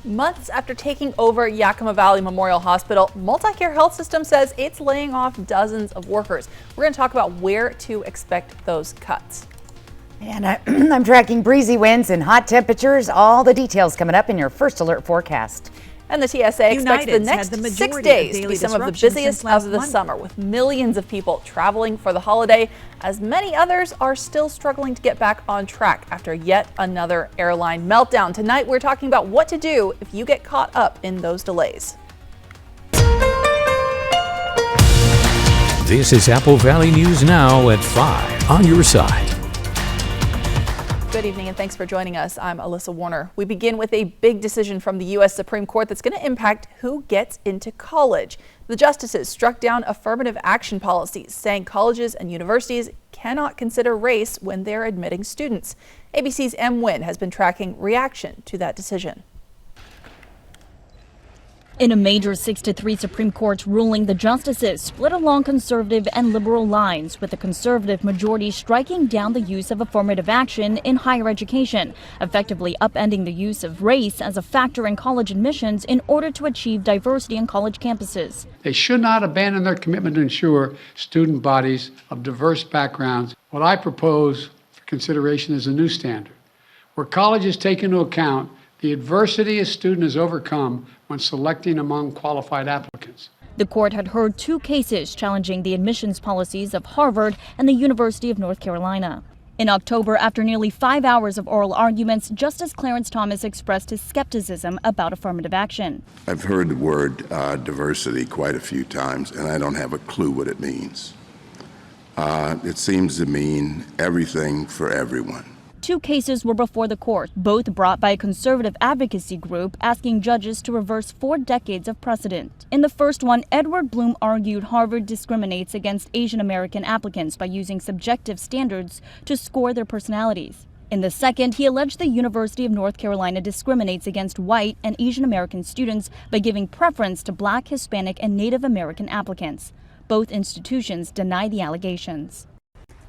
Months after taking over Yakima Valley Memorial Hospital, MultiCare Health System says it's laying off dozens of workers. We're going to talk about where to expect those cuts. And I'm tracking breezy winds and hot temperatures. All the details coming up in your first alert forecast. And the TSA expects the next 6 days to be some of the busiest of the summer, with millions of people traveling for the holiday, as many others are still struggling to get back on track after yet another airline meltdown. Tonight, we're talking about what to do if you get caught up in those delays. This is Apple Valley News Now at 5 on your side. Good evening and thanks for joining us. I'm Alyssa Warner. We begin with a big decision from the U.S. Supreme Court that's going to impact who gets into college. The justices struck down affirmative action policies, saying colleges and universities cannot consider race when they're admitting students. ABC's M. Nguyen has been tracking reaction to that decision. In a major 6-3 Supreme Court ruling, the justices split along conservative and liberal lines, with the conservative majority striking down the use of affirmative action in higher education, effectively upending the use of race as a factor in college admissions in order to achieve diversity on college campuses. They should not abandon their commitment to ensure student bodies of diverse backgrounds. What I propose for consideration is a new standard, where colleges take into account the adversity a student has overcome when selecting among qualified applicants. The court had heard 2 cases challenging the admissions policies of Harvard and the University of North Carolina. In October, after nearly 5 hours of oral arguments, Justice Clarence Thomas expressed his skepticism about affirmative action. I've heard the word diversity quite a few times, and I don't have a clue what it means. It seems to mean everything for everyone. 2 cases were before the court, both brought by a conservative advocacy group asking judges to reverse 4 decades of precedent. In the first one, Edward Bloom argued Harvard discriminates against Asian American applicants by using subjective standards to score their personalities. In the second, he alleged the University of North Carolina discriminates against white and Asian American students by giving preference to Black, Hispanic, and Native American applicants. Both institutions deny the allegations.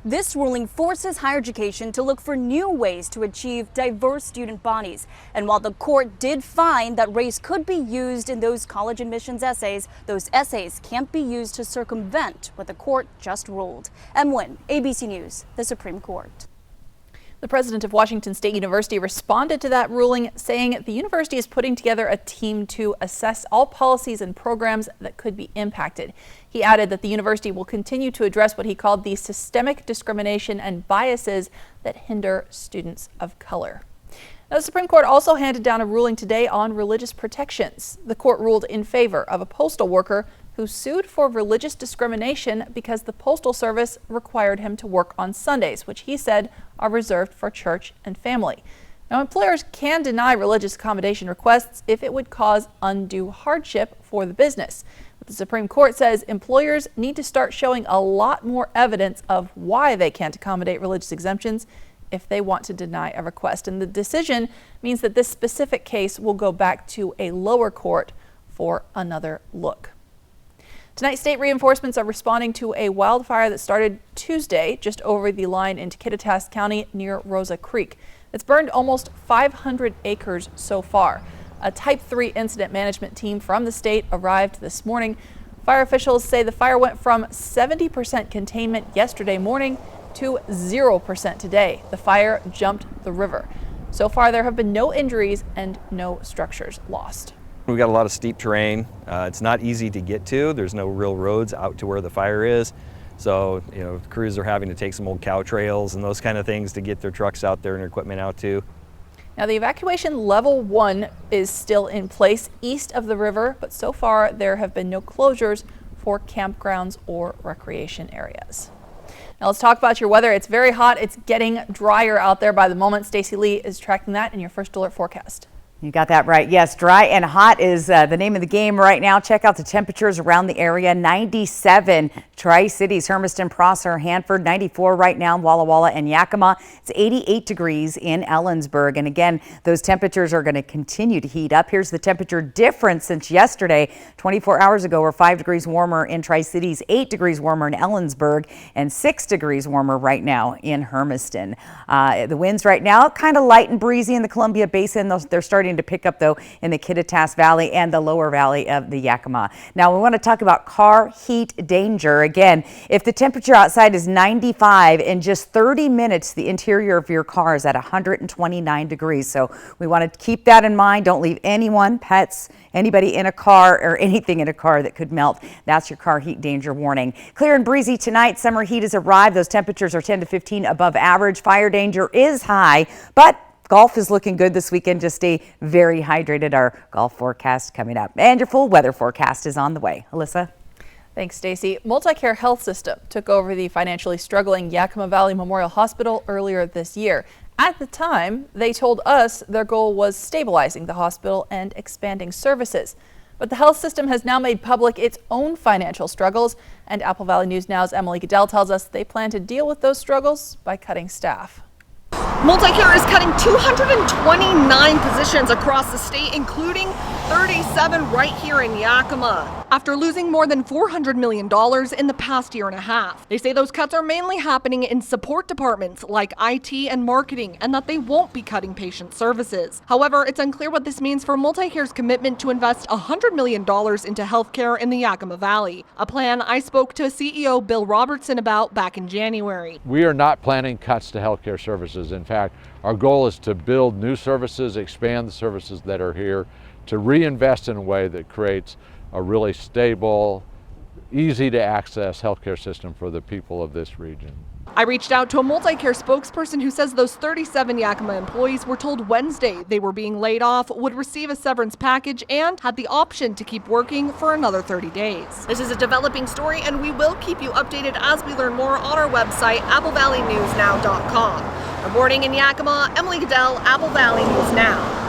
This ruling forces higher education to look for new ways to achieve diverse student bodies. And while the court did find that race could be used in those college admissions essays, those essays can't be used to circumvent what the court just ruled. M. Nguyen, ABC News, the Supreme Court. The president of Washington State University responded to that ruling, saying the university is putting together a team to assess all policies and programs that could be impacted. He added that the university will continue to address what he called the systemic discrimination and biases that hinder students of color. Now, the Supreme Court also handed down a ruling today on religious protections. The court ruled in favor of a postal worker who sued for religious discrimination because the Postal Service required him to work on Sundays, which he said are reserved for church and family. Now, employers can deny religious accommodation requests if it would cause undue hardship for the business. But the Supreme Court says employers need to start showing a lot more evidence of why they can't accommodate religious exemptions if they want to deny a request. And the decision means that this specific case will go back to a lower court for another look. Tonight, state reinforcements are responding to a wildfire that started Tuesday just over the line into Kittitas County near Rosa Creek. It's burned almost 500 acres so far. A Type 3 incident management team from the state arrived this morning. Fire officials say the fire went from 70% containment yesterday morning to 0% today. The fire jumped the river. So far, there have been no injuries and no structures lost. We've got a lot of steep terrain. It's not easy to get to. There's no real roads out to where the fire is. So, crews are having to take some old cow trails and those kind of things to get their trucks out there and their equipment out to. Now, the evacuation level 1 is still in place east of the river, but so far there have been no closures for campgrounds or recreation areas. Now let's talk about your weather. It's very hot. It's getting drier out there by the moment. Stacey Lee is tracking that in your first alert forecast. You got that right. Yes, dry and hot is the name of the game right now. Check out the temperatures around the area. 97 Tri-Cities, Hermiston, Prosser, Hanford, 94 right now, Walla Walla and Yakima. It's 88 degrees in Ellensburg. And again, those temperatures are going to continue to heat up. Here's the temperature difference since yesterday. 24 hours ago, we're 5 degrees warmer in Tri-Cities, 8 degrees warmer in Ellensburg, and 6 degrees warmer right now in Hermiston. The winds right now kind of light and breezy in the Columbia Basin. They're starting to pick up, though, in the Kittitas Valley and the lower valley of the Yakima. Now, we want to talk about car heat danger. Again, if the temperature outside is 95, in just 30 minutes, the interior of your car is at 129 degrees. So we want to keep that in mind. Don't leave anyone, pets, anybody in a car or anything in a car that could melt. That's your car heat danger warning. Clear and breezy tonight. Summer heat has arrived. Those temperatures are 10 to 15 above average. Fire danger is high, but golf is looking good this weekend. Just stay very hydrated. Our golf forecast coming up. And your full weather forecast is on the way. Alyssa? Thanks, Stacy. MultiCare Health System took over the financially struggling Yakima Valley Memorial Hospital earlier this year. At the time, they told us their goal was stabilizing the hospital and expanding services. But the health system has now made public its own financial struggles, and Apple Valley News Now's Emily Goodell tells us they plan to deal with those struggles by cutting staff. MultiCare is cutting 229 positions across the state, including 37 right here in Yakima, after losing more than $400 million in the past year and a half. They say those cuts are mainly happening in support departments like IT and marketing, and that they won't be cutting patient services. However, it's unclear what this means for MultiCare's commitment to invest $100 million into healthcare in the Yakima Valley, a plan I spoke to CEO Bill Robertson about back in January. We are not planning cuts to healthcare services. In fact, our goal is to build new services, expand the services that are here, to reinvest in a way that creates a really stable, easy to access healthcare system for the people of this region. I reached out to a MultiCare spokesperson who says those 37 Yakima employees were told Wednesday they were being laid off, would receive a severance package, and had the option to keep working for another 30 days. This is a developing story, and we will keep you updated as we learn more on our website, applevalley.newsnow.com. Reporting in Yakima, Emily Goodell, Apple Valley News Now.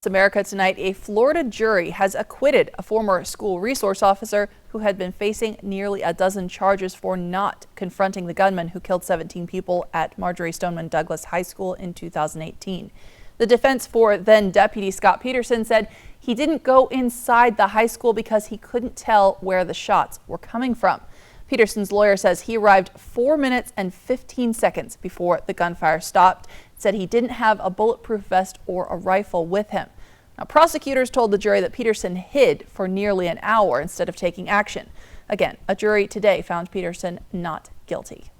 America tonight, a Florida jury has acquitted a former school resource officer who had been facing nearly a dozen charges for not confronting the gunman who killed 17 people at Marjory Stoneman Douglas High School in 2018. The defense for then Deputy Scott Peterson said he didn't go inside the high school because he couldn't tell where the shots were coming from. Peterson's lawyer says he arrived 4 minutes and 15 seconds before the gunfire stopped. Said he didn't have a bulletproof vest or a rifle with him. Now, prosecutors told the jury that Peterson hid for nearly an hour instead of taking action. Again, a jury today found Peterson not guilty.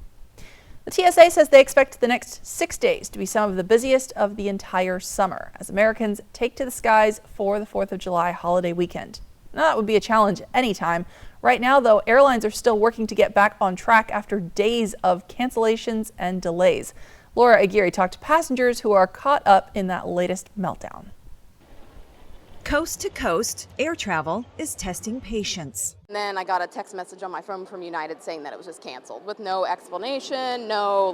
The TSA says they expect the next 6 days to be some of the busiest of the entire summer as Americans take to the skies for the 4th of July holiday weekend. Now, that would be a challenge anytime. Right now, though, airlines are still working to get back on track after days of cancellations and delays. Laura Aguirre talked to passengers who are caught up in that latest meltdown. Coast to coast, air travel is testing patience. And then I got a text message on my phone from United saying that it was just canceled with no explanation, no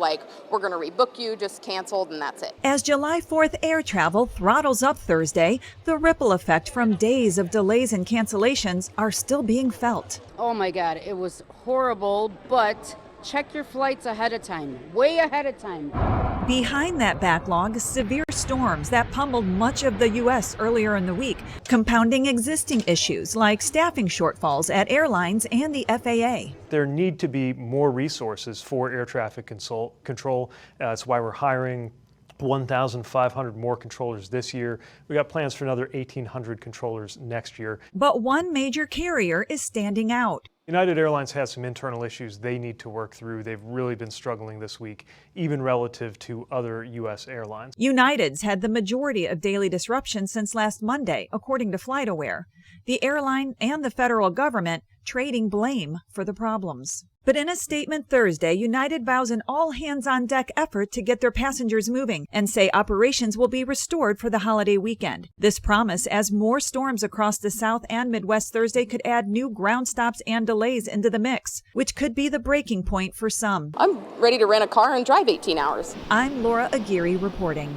we're going to rebook you, just canceled and that's it. As July 4th air travel throttles up Thursday, the ripple effect from days of delays and cancellations are still being felt. Oh my God, it was horrible, but check your flights ahead of time, way ahead of time. Behind that backlog, severe storms that pummeled much of the U.S. earlier in the week, compounding existing issues like staffing shortfalls at airlines and the FAA. There need to be more resources for air traffic control. That's why we're hiring 1,500 more controllers this year. We got plans for another 1,800 controllers next year. But one major carrier is standing out. United Airlines has some internal issues they need to work through. They've really been struggling this week, even relative to other U.S. airlines. United's had the majority of daily disruptions since last Monday, according to FlightAware. The airline and the federal government trading blame for the problems. But in a statement Thursday, United vows an all-hands-on-deck effort to get their passengers moving and say operations will be restored for the holiday weekend. This promise, as more storms across the South and Midwest Thursday could add new ground stops and delays into the mix, which could be the breaking point for some. I'm ready to rent a car and drive 18 hours. I'm Laura Aguirre reporting.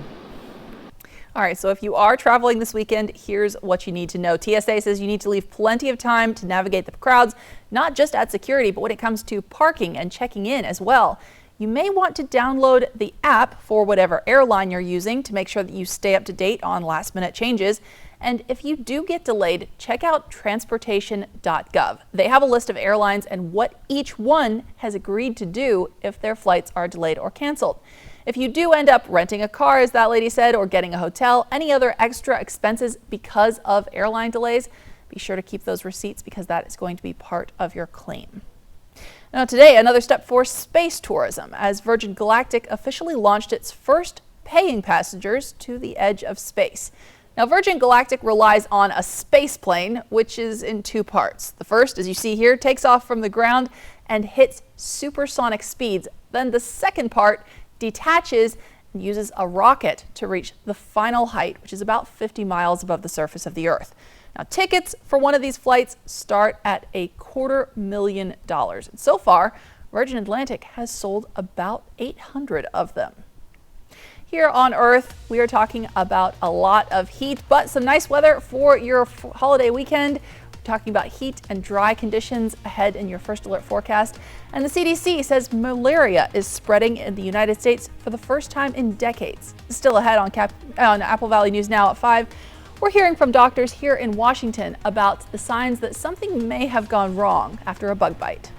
All right, so if you are traveling this weekend, here's what you need to know. TSA says you need to leave plenty of time to navigate the crowds, not just at security, but when it comes to parking and checking in as well. You may want to download the app for whatever airline you're using to make sure that you stay up to date on last-minute changes. And if you do get delayed, check out transportation.gov. They have a list of airlines and what each one has agreed to do if their flights are delayed or canceled. If you do end up renting a car, as that lady said, or getting a hotel, any other extra expenses because of airline delays, be sure to keep those receipts because that is going to be part of your claim. Now today, another step for space tourism as Virgin Galactic officially launched its first paying passengers to the edge of space. Now Virgin Galactic relies on a space plane, which is in two parts. The first, as you see here, takes off from the ground and hits supersonic speeds. Then the second part detaches and uses a rocket to reach the final height, which is about 50 miles above the surface of the Earth. Now, tickets for one of these flights start at $250,000. And so far, Virgin Atlantic has sold about 800 of them. Here on Earth, we are talking about a lot of heat, but some nice weather for your holiday weekend. We're talking about heat and dry conditions ahead in your first alert forecast. And the CDC says malaria is spreading in the United States for the first time in decades. Still ahead on Apple Valley News Now at 5. We're hearing from doctors here in Washington about the signs that something may have gone wrong after a bug bite.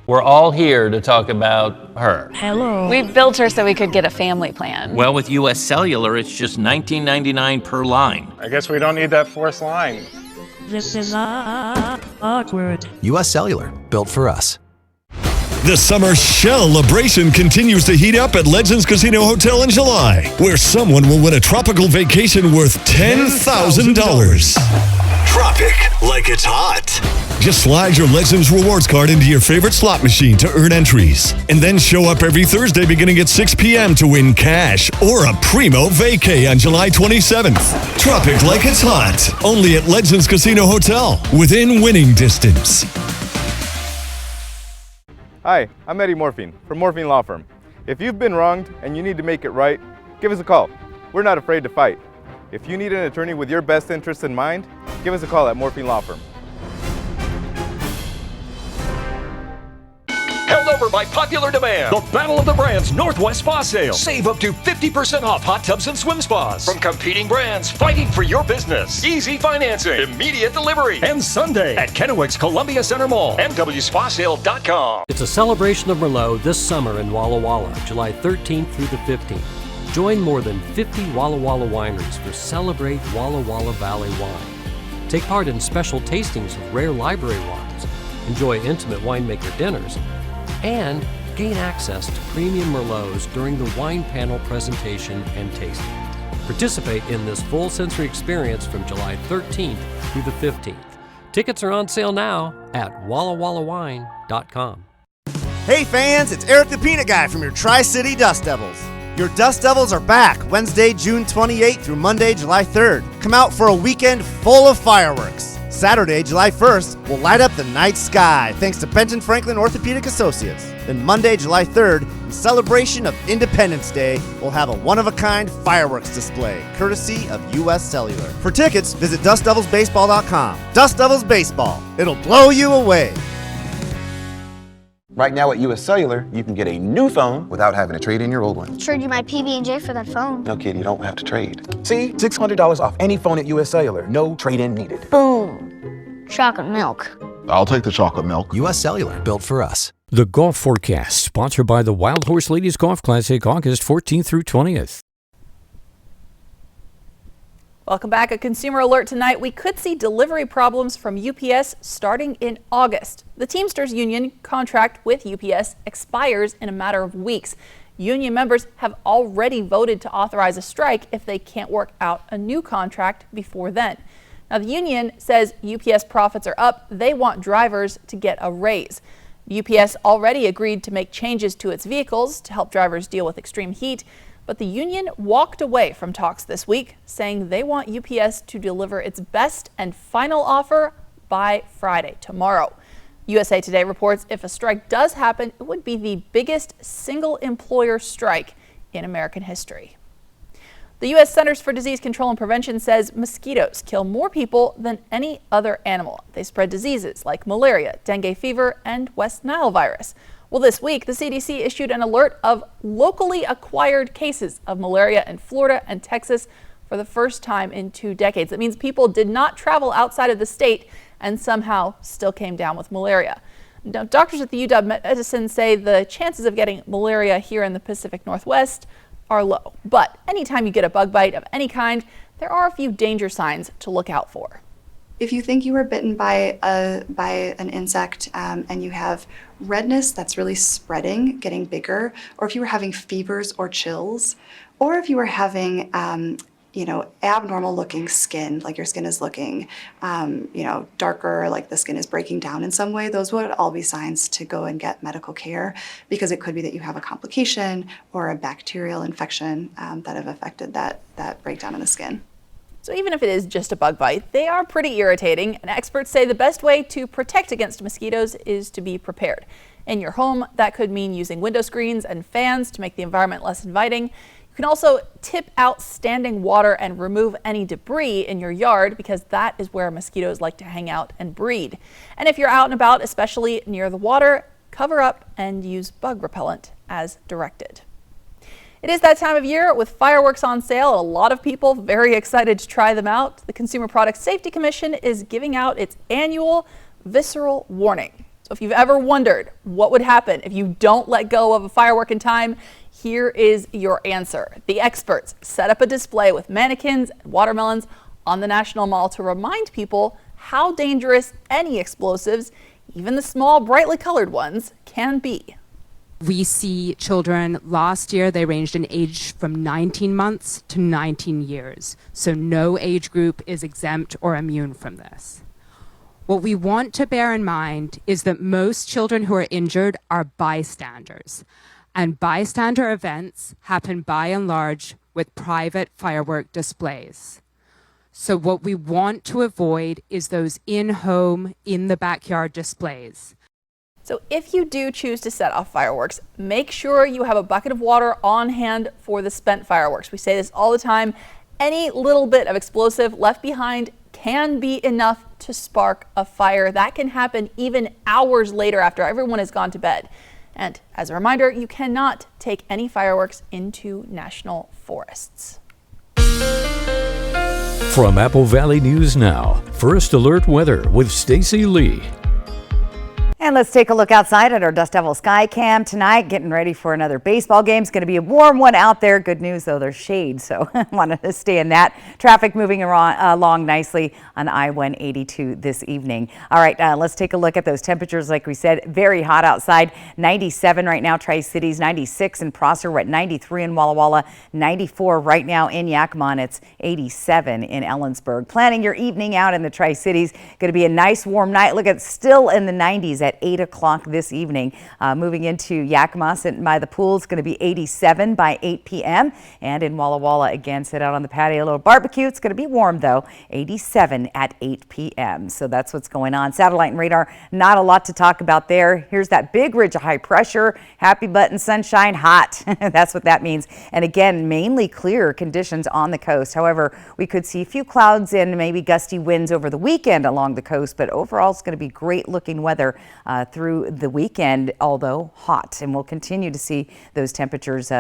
We're all here to talk about her. Hello. We built her so we could get a family plan. Well, with US Cellular, it's just $19.99 per line. I guess we don't need that fourth line. This is awkward. US Cellular, built for us. The summer celebration continues to heat up at Legends Casino Hotel in July, where someone will win a tropical vacation worth $10,000. Tropic like it's hot. Just slide your Legends rewards card into your favorite slot machine to earn entries, and then show up every Thursday beginning at 6 p.m. to win cash or a primo vacay on July 27th. Tropic like it's hot. Only at Legends Casino Hotel, within winning distance. Hi, I'm Eddie Morphine from Morphine Law Firm. If you've been wronged and you need to make it right, give us a call. We're not afraid to fight. If you need an attorney with your best interests in mind, give us a call at Morphine Law Firm. Held over by popular demand, the Battle of the Brands Northwest Spa Sale. Save up to 50% off hot tubs and swim spas. From competing brands fighting for your business. Easy financing, immediate delivery. And Sunday at Kennewick's Columbia Center Mall, MWSpaSale.com. It's a celebration of Merlot this summer in Walla Walla, July 13th through the 15th. Join more than 50 Walla Walla wineries for Celebrate Walla Walla Valley Wine. Take part in special tastings of rare library wines. Enjoy intimate winemaker dinners and gain access to premium Merlots during the wine panel presentation and tasting. Participate in this full sensory experience from July 13th through the 15th. Tickets are on sale now at wallawallawine.com. Hey fans, it's Eric the Peanut Guy from your Tri-City Dust Devils. Your Dust Devils are back Wednesday, June 28th through Monday, July 3rd. Come out for a weekend full of fireworks. Saturday, July 1st, will light up the night sky thanks to Benton Franklin Orthopedic Associates. Then Monday, July 3rd, in celebration of Independence Day, we'll have a one-of-a-kind fireworks display, courtesy of US Cellular. For tickets, visit DustDevilsBaseball.com. Dust Devils Baseball. It'll blow you away. Right now at US Cellular, you can get a new phone without having to trade in your old one. Trade you my PB&J for that phone. No, kid, you don't have to trade. See? $600 off any phone at US Cellular. No trade-in needed. Boom. Chocolate milk. I'll take the chocolate milk. US Cellular, built for us. The Golf Forecast, sponsored by the Wild Horse Ladies Golf Classic, August 14th through 20th. Welcome back. A consumer alert tonight. We could see delivery problems from UPS starting in August. The Teamsters Union contract with UPS expires in a matter of weeks. Union members have already voted to authorize a strike if they can't work out a new contract before then. Now, the union says UPS profits are up. They want drivers to get a raise. UPS already agreed to make changes to its vehicles to help drivers deal with extreme heat. But the union walked away from talks this week, saying they want UPS to deliver its best and final offer by Friday, tomorrow. USA Today reports if a strike does happen, it would be the biggest single employer strike in American history. The U.S. Centers for Disease Control and Prevention says mosquitoes kill more people than any other animal. They spread diseases like malaria, dengue fever, and West Nile virus. Well, this week, the CDC issued an alert of locally acquired cases of malaria in Florida and Texas for the first time in 2 decades. That means people did not travel outside of the state and somehow still came down with malaria. Now, doctors at the UW Medicine say the chances of getting malaria here in the Pacific Northwest are low. But anytime you get a bug bite of any kind, there are a few danger signs to look out for. If you think you were bitten by an insect and you have redness that's really spreading, getting bigger, or if you were having fevers or chills, or if you were having abnormal looking skin, like your skin is looking, darker, like the skin is breaking down in some way, those would all be signs to go and get medical care, because it could be that you have a complication or a bacterial infection that have affected that breakdown in the skin. So even if it is just a bug bite, they are pretty irritating, and experts say the best way to protect against mosquitoes is to be prepared. In your home, that could mean using window screens and fans to make the environment less inviting. You can also tip out standing water and remove any debris in your yard, because that is where mosquitoes like to hang out and breed. And if you're out and about, especially near the water, cover up and use bug repellent as directed. It is that time of year with fireworks on sale. A lot of people very excited to try them out. The Consumer Product Safety Commission is giving out its annual visceral warning. So if you've ever wondered what would happen if you don't let go of a firework in time, here is your answer. The experts set up a display with mannequins and watermelons on the National Mall to remind people how dangerous any explosives, even the small, brightly colored ones, can be. We see children, last year they ranged in age from 19 months to 19 years. So no age group is exempt or immune from this. What we want to bear in mind is that most children who are injured are bystanders. And bystander events happen by and large with private firework displays. So what we want to avoid is those in-home, in the backyard displays. So if you do choose to set off fireworks, make sure you have a bucket of water on hand for the spent fireworks. We say this all the time. Any little bit of explosive left behind can be enough to spark a fire. That can happen even hours later after everyone has gone to bed. And as a reminder, you cannot take any fireworks into national forests. From Apple Valley News Now, First Alert Weather with Stacy Lee. And let's take a look outside at our Dust Devil Sky Cam tonight, getting ready for another baseball game. It's going to be a warm one out there. Good news, though, there's shade, so I wanted to stay in that. Traffic moving along nicely on I-182 this evening. All right, let's take a look at those temperatures. Like we said, very hot outside. 97 right now, Tri-Cities, 96 in Prosser. We're at 93 in Walla Walla, 94 right now in Yakima, and it's 87 in Ellensburg. Planning your evening out in the Tri-Cities. Going to be a nice warm night. Look, it's still in the 90s at 8 o'clock this evening. Moving into Yakima, sitting by the pool, it's going to be 87 by 8 p.m. And in Walla Walla, again, sit out on the patio, a little barbecue. It's going to be warm, though, 87 at 8 p.m. So that's what's going on. Satellite and radar, not a lot to talk about there. Here's that big ridge of high pressure. Happy button, sunshine, hot. That's what that means. And again, mainly clear conditions on the coast. However, we could see a few clouds and maybe gusty winds over the weekend along the coast. But overall, it's going to be great looking weather through the weekend, although hot, and we'll continue to see those temperatures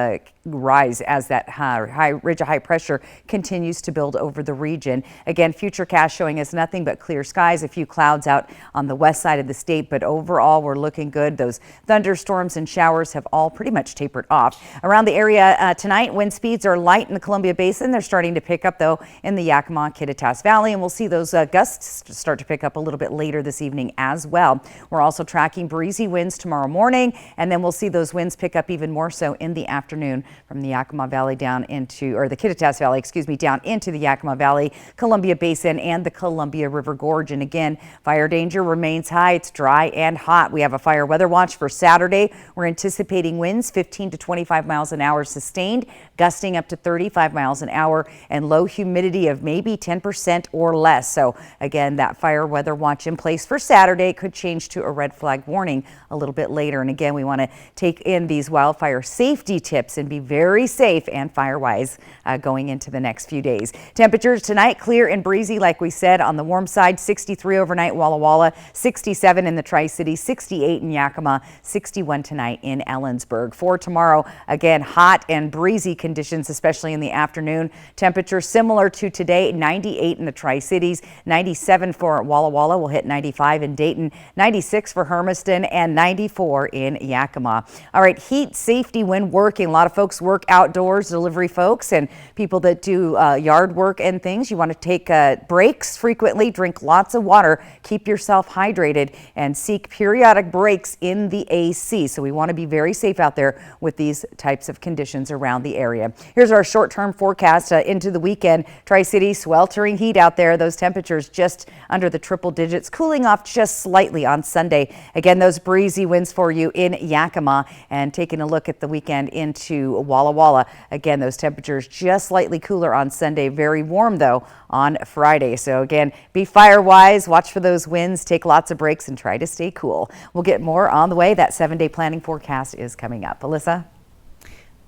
rise as that high ridge of high pressure continues to build over the region. Again, Futurecast showing us nothing but clear skies, a few clouds out on the west side of the state, but overall we're looking good. Those thunderstorms and showers have all pretty much tapered off. Around the area tonight, wind speeds are light in the Columbia Basin. They're starting to pick up, though, in the Yakima, Kittitas Valley, and we'll see those gusts start to pick up a little bit later this evening as well. We're also tracking breezy winds tomorrow morning, and then we'll see those winds pick up even more so in the afternoon from the Yakima Valley down into, or the Kittitas Valley, down into the Yakima Valley, Columbia Basin, and the Columbia River Gorge. And again, fire danger remains high. It's dry and hot. We have a fire weather watch for Saturday. We're anticipating winds 15 to 25 miles an hour sustained, gusting up to 35 miles an hour, and low humidity of maybe 10% or less. So again, that fire weather watch in place for Saturday could change to a red flag warning a little bit later. And again, we want to take in these wildfire safety tips and be very safe and fire-wise going into the next few days. Temperatures tonight, clear and breezy, like we said, on the warm side, 63 overnight Walla Walla, 67 in the Tri-Cities, 68 in Yakima, 61 tonight in Ellensburg. For tomorrow, again, hot and breezy conditions, especially in the afternoon. Temperatures similar to today, 98 in the Tri-Cities, 97 for Walla Walla. We'll hit 95 in Dayton, 96 for Hermiston, and 94 in Yakima. All right, heat safety when working. A lot of folks work outdoors, delivery folks, and people that do yard work and things. You want to take breaks frequently, drink lots of water, keep yourself hydrated, and seek periodic breaks in the AC. So we want to be very safe out there with these types of conditions around the area. Here's our short-term forecast into the weekend. Tri-City, sweltering heat out there. Those temperatures just under the triple digits, cooling off just slightly on Sunday. Again, those breezy winds for you in Yakima. And taking a look at the weekend into Walla Walla. Again, those temperatures just slightly cooler on Sunday. Very warm, though, on Friday. So again, be fire-wise, watch for those winds, take lots of breaks, and try to stay cool. We'll get more on the way. That 7-day planning forecast is coming up. Alyssa?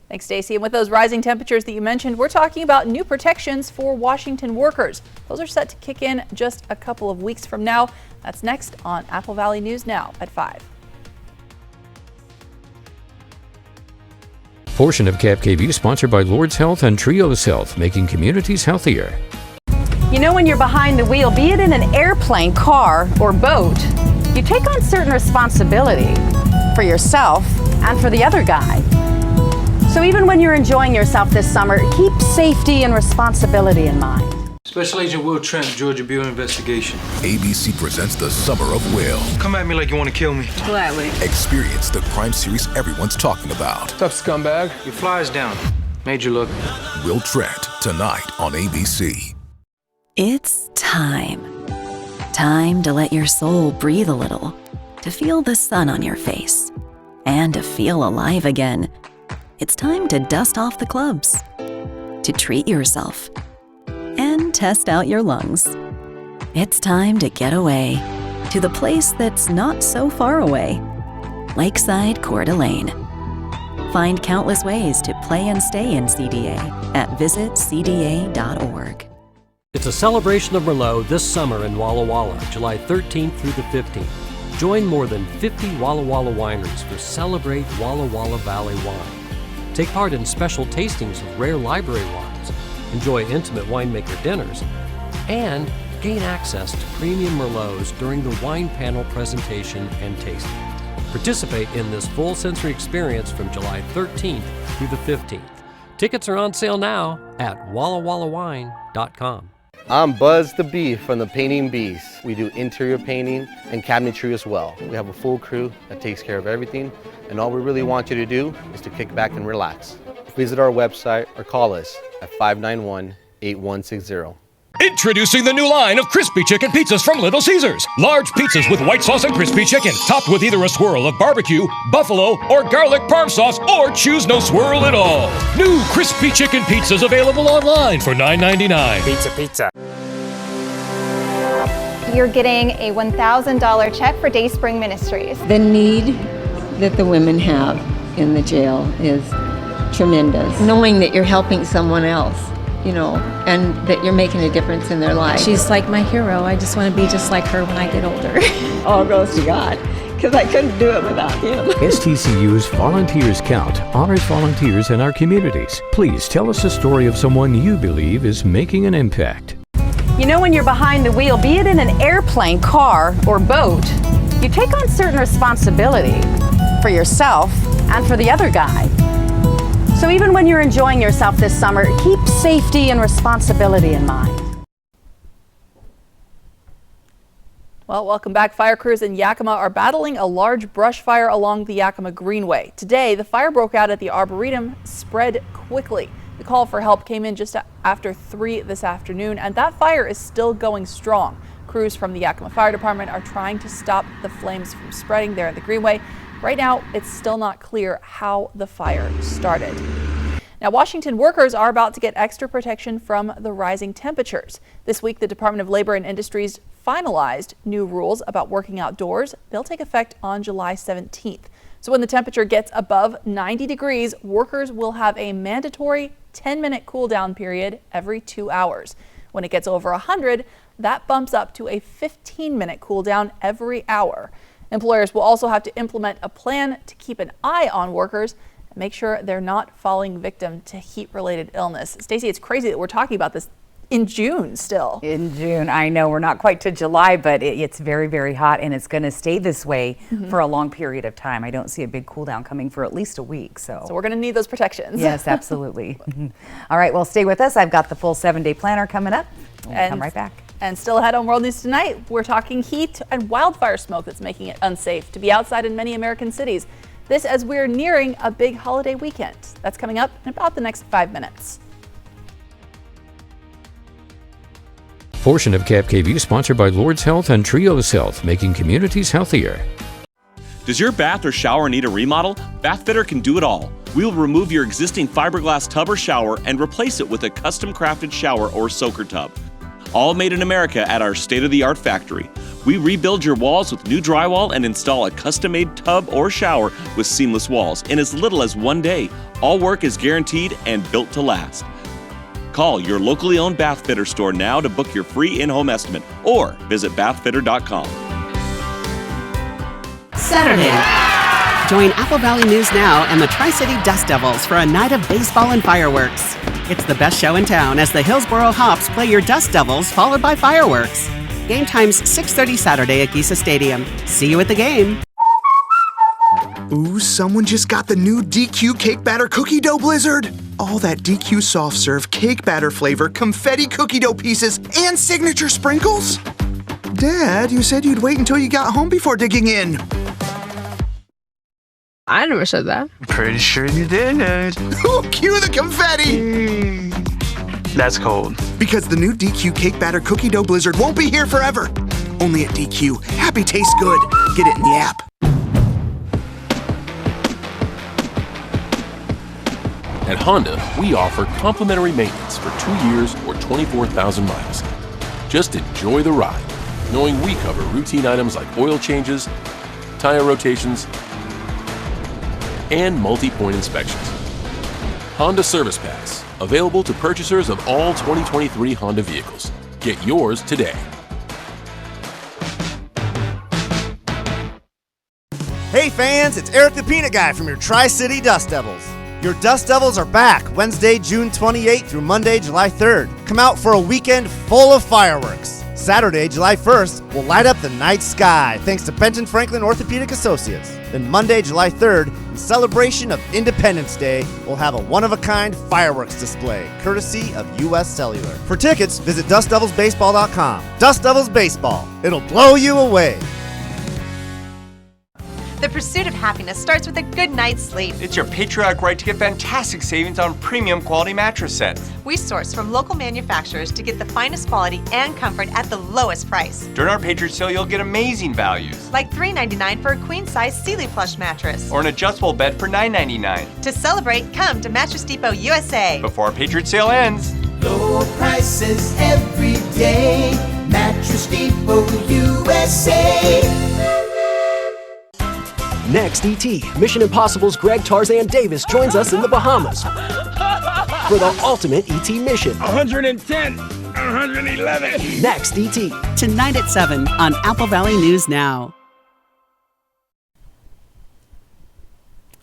Thanks, Stacey. And with those rising temperatures that you mentioned, we're talking about new protections for Washington workers. Those are set to kick in just a couple of weeks from now. That's next on Apple Valley News Now at 5. Portion of KFKV sponsored by Lord's Health and Trios Health, making communities healthier. You know, when you're behind the wheel, be it in an airplane, car, or boat, you take on certain responsibility for yourself and for the other guy. So even when you're enjoying yourself this summer, keep safety and responsibility in mind. Special Agent Will Trent, Georgia Bureau Investigation. ABC presents the Summer of Will. Come at me like you want to kill me. Gladly. Experience the crime series everyone's talking about. What's up, scumbag? Your fly's down. Made you look. Will Trent, tonight on ABC. It's time. Time to let your soul breathe a little, to feel the sun on your face, and to feel alive again. It's time to dust off the clubs, to treat yourself, and test out your lungs. It's time to get away to the place that's not so far away, Lakeside Coeur d'Alene. Find countless ways to play and stay in CDA at visitcda.org. It's a celebration of Merlot this summer in Walla Walla, July 13th through the 15th. Join more than 50 Walla Walla wineries for Celebrate Walla Walla Valley Wine. Take part in special tastings of rare library wines, enjoy intimate winemaker dinners, and gain access to premium Merlots during the wine panel presentation and tasting. Participate in this full sensory experience from July 13th through the 15th. Tickets are on sale now at wallawallawine.com. I'm Buzz the Bee from the Painting Bees. We do interior painting and cabinetry as well. We have a full crew that takes care of everything, and all we really want you to do is to kick back and relax. Visit our website or call us at 591-8160. Introducing the new line of crispy chicken pizzas from Little Caesars. Large pizzas with white sauce and crispy chicken, topped with either a swirl of barbecue, buffalo, or garlic parm sauce, or choose no swirl at all. New crispy chicken pizzas available online for $9.99. Pizza. You're getting a $1,000 check for Dayspring Ministries. The need that the women have in the jail is tremendous. Knowing that you're helping someone else, you know, and that you're making a difference in their life. She's like my hero. I just want to be just like her when I get older. All goes to God, because I couldn't do it without him. STCU's Volunteers Count honors volunteers in our communities. Please tell us a story of someone you believe is making an impact. You know, when you're behind the wheel, be it in an airplane, car, or boat, you take on certain responsibility for yourself and for the other guy. So even when you're enjoying yourself this summer, keep safety and responsibility in mind. Well, welcome back. Fire crews in Yakima are battling a large brush fire along the Yakima Greenway. Today, the fire broke out at the Arboretum, spread quickly. The call for help came in just after 3 this afternoon, and that fire is still going strong. Crews from the Yakima Fire Department are trying to stop the flames from spreading there at the Greenway. Right now, it's still not clear how the fire started. Now, Washington workers are about to get extra protection from the rising temperatures. This week, the Department of Labor and Industries finalized new rules about working outdoors. They'll take effect on July 17th. So when the temperature gets above 90 degrees, workers will have a mandatory 10-minute cool down period every 2 hours. When it gets over 100, that bumps up to a 15-minute cool down every hour. Employers will also have to implement a plan to keep an eye on workers and make sure they're not falling victim to heat-related illness. Stacey, it's crazy that we're talking about this in June still. In June, I know we're not quite to July, but it's very, very hot, and it's going to stay this way for a long period of time. I don't see a big cool down coming for at least a week. So we're going to need those protections. Yes, absolutely. All right, well, stay with us. I've got the full 7-day planner coming up. We'll come right back. And still ahead on World News Tonight, we're talking heat and wildfire smoke that's making it unsafe to be outside in many American cities. This as we're nearing a big holiday weekend. That's coming up in about the next 5 minutes. Portion of KFKV sponsored by Lord's Health and Trios Health, making communities healthier. Does your bath or shower need a remodel? Bathfitter can do it all. We will remove your existing fiberglass tub or shower and replace it with a custom crafted shower or soaker tub. All made in America at our state-of-the-art factory. We rebuild your walls with new drywall and install a custom-made tub or shower with seamless walls in as little as 1 day. All work is guaranteed and built to last. Call your locally owned Bathfitter store now to book your free in-home estimate or visit bathfitter.com. Saturday. Join Apple Valley News Now and the Tri-City Dust Devils for a night of baseball and fireworks. It's the best show in town as the Hillsboro Hops play your Dust Devils, followed by fireworks. Game time's 6:30 Saturday at Giesa Stadium. See you at the game. Ooh, someone just got the new DQ Cake Batter Cookie Dough Blizzard. All that DQ soft serve cake batter flavor, confetti cookie dough pieces, and signature sprinkles? Dad, you said you'd wait until you got home before digging in. I never said that. Pretty sure you did. Cue the confetti! That's cold. Because the new DQ Cake Batter Cookie Dough Blizzard won't be here forever. Only at DQ. Happy tastes good. Get it in the app. At Honda, we offer complimentary maintenance for 2 years or 24,000 miles. Just enjoy the ride, knowing we cover routine items like oil changes, tire rotations, and multi-point inspections. Honda Service Pass, available to purchasers of all 2023 Honda vehicles. Get yours today. Hey fans, it's Eric the Peanut Guy from your Tri-City Dust Devils. Your Dust Devils are back Wednesday, June 28th through Monday, July 3rd. Come out for a weekend full of fireworks. Saturday, July 1st, will light up the night sky thanks to Benton Franklin Orthopedic Associates. Then Monday, July 3rd, in celebration of Independence Day, we'll have a one-of-a-kind fireworks display, courtesy of U.S. Cellular. For tickets, visit DustDevilsBaseball.com. Dust Devils Baseball. It'll blow you away. The pursuit of happiness starts with a good night's sleep. It's your patriotic right to get fantastic savings on premium quality mattress sets. We source from local manufacturers to get the finest quality and comfort at the lowest price. During our Patriot Sale, you'll get amazing values. Like $3.99 for a queen-size Sealy plush mattress. Or an adjustable bed for $9.99. To celebrate, come to Mattress Depot USA. Before our Patriot Sale ends. Low prices every day. Mattress Depot USA. Next, E.T. Mission Impossible's Greg Tarzan Davis joins us in the Bahamas for the ultimate E.T. mission. 110, 111. Next, E.T. Tonight at 7 on Apple Valley News Now.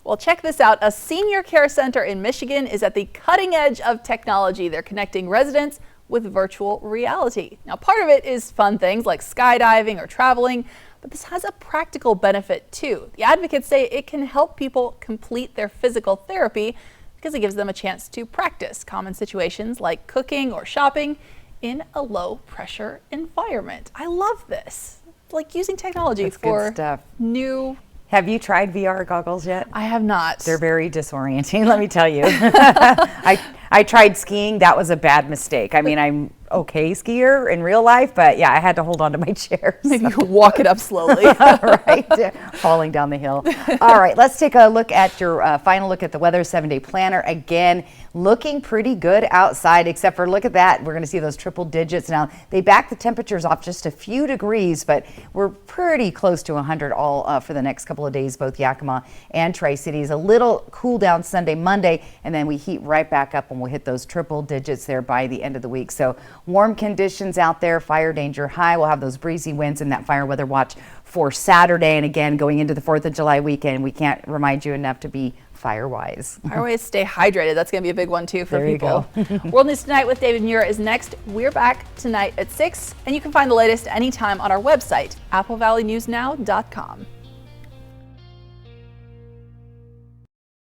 Well, check this out. A senior care center in Michigan is at the cutting edge of technology. They're connecting residents with virtual reality. Now, part of it is fun things like skydiving or traveling, but this has a practical benefit too. The advocates say it can help people complete their physical therapy because it gives them a chance to practice common situations like cooking or shopping in a low pressure environment. I love this. Like using technology That's for good stuff. New. Have you tried VR goggles yet? I have not. They're very disorienting, let me tell you. I tried skiing. That was a bad mistake. I mean, okay skier in real life, but yeah, I had to hold on to my chair. Maybe you walk it up slowly. Right, falling down the hill. All right, let's take a look at your final look at the weather 7-day planner. Again, looking pretty good outside, except for look at that. We're going to see those triple digits. Now, they back the temperatures off just a few degrees, but we're pretty close to 100 all for the next couple of days, both Yakima and Tri-Cities. A little cool down Sunday, Monday, and then we heat right back up and we'll hit those triple digits there by the end of the week. So warm conditions out there, fire danger high. We'll have those breezy winds and that fire weather watch for Saturday. And again, going into the 4th of July weekend, we can't remind you enough to be fire-wise. Fire-wise, stay hydrated. That's going to be a big one, too, for there people. World News Tonight with David Muir is next. We're back tonight at 6, and you can find the latest anytime on our website, applevalleynewsnow.com.